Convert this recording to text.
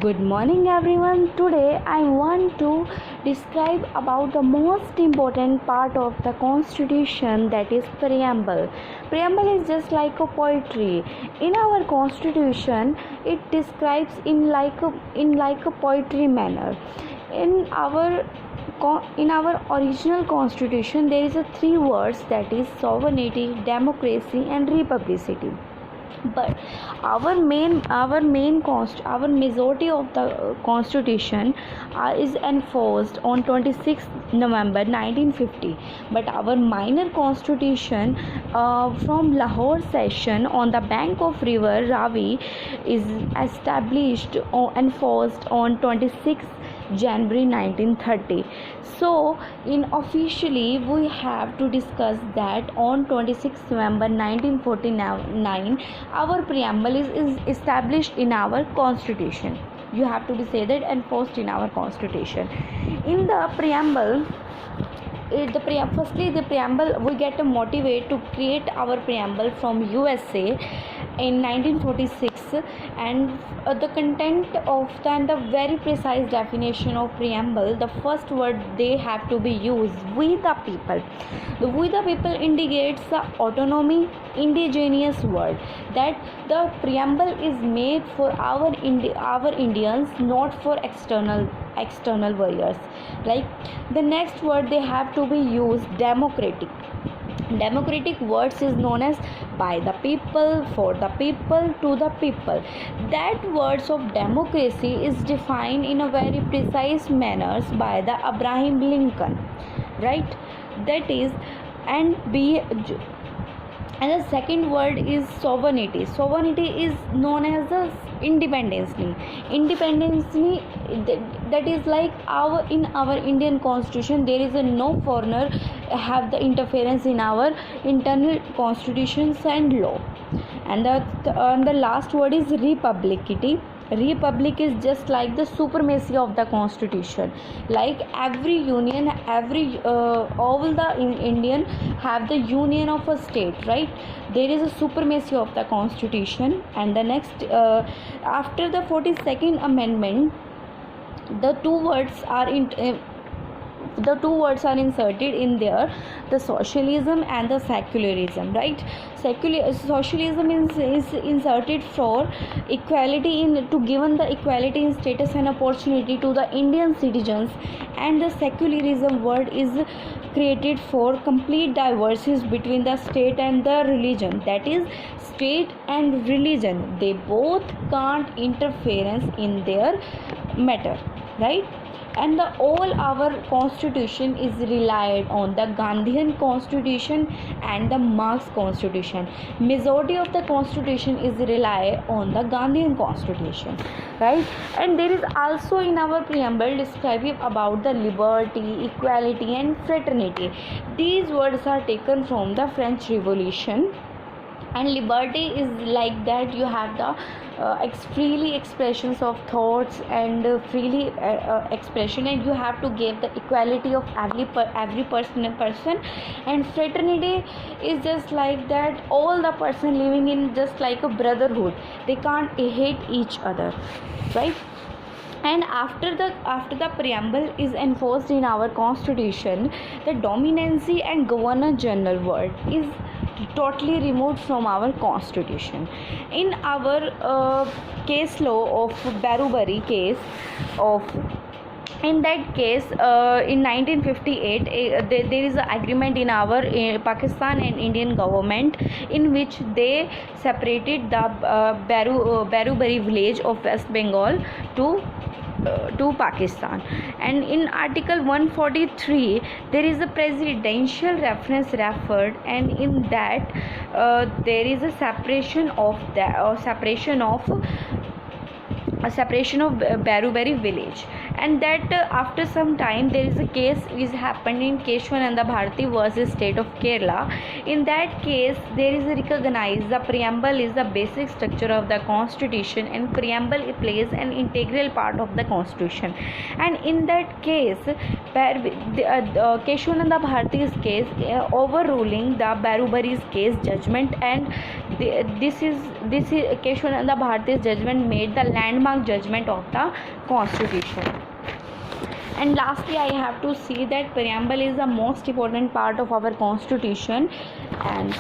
Good morning everyone. Today I want to describe about the most important part of the constitution, that is preamble. Preamble is just like a poetry. In our constitution it describes in like a poetry manner. In our original constitution there is a three words, that is sovereignty, democracy and republicity. But our majority of the constitution is enforced on 26th November 1950. But our minor constitution from Lahore session on the bank of river Ravi is established or enforced on 26th January 1930. So in officially we have to discuss that on 26th November 1949 our preamble is established in our constitution. You have to be say that enforced in our constitution. In the preamble, firstly the preamble we get a motivate to create our preamble from USA in 1946, and the content of the very precise definition of preamble, the first word they have to be used, we the people. The we the people indicates the autonomy, indigenous word, that the preamble is made for our Indians, not for external warriors. Like the next word they have to be used, democratic. Democratic words is known as by the people, for the people, to the people. That words of democracy is defined in a very precise manner by the Abraham Lincoln, right? That is, and the second word is sovereignty. Sovereignty is known as the independence. That is like in our Indian constitution there is a no foreigner have the interference in our internal constitutions and law. And the last word is republicity. Republic is just like the supremacy of the constitution. Like every union, all the Indian have the union of a state, right? There is a supremacy of the constitution. And the next after the 42nd amendment, the two words are inserted in there, the socialism and the secularism, right? Socialism is inserted for equality to given the equality in status and opportunity to the Indian citizens, and the secularism word is created for complete diversity between the state and the religion. That is, state and religion, they both can't interference in their matter, right? And all our constitution is relied on the Gandhian constitution and the Marx constitution. Majority of the constitution is rely on the Gandhian constitution, right? And there is also in our preamble describing about the liberty, equality and fraternity. These words are taken from the French Revolution. And liberty is like that you have the freely expressions of thoughts and freely expression, and you have to give the equality of every person. And fraternity is just like that all the person living in just like a brotherhood, they can't hate each other, right? And after the preamble is enforced in our constitution, the dominancy and governor general word is totally removed from our constitution. In our case law of Barubari case of, in that case in 1958 there is an agreement in our Pakistan and Indian government in which they separated the Barubari village of West Bengal to Pakistan. And in Article 143 there is a presidential reference referred, and in that there is a separation of Barubari village. and that after some time there is a case is happened in Keshwananda Bharati versus state of Kerala. In that case there is recognized the preamble is the basic structure of the constitution, and preamble plays an integral part of the constitution. And in that case Keshwananda Bharati's case overruling the Barubari's case judgment, and this is Keshwananda Bharati's judgment made the landmark judgment of the constitution. And lastly I have to see that preamble is the most important part of our constitution. And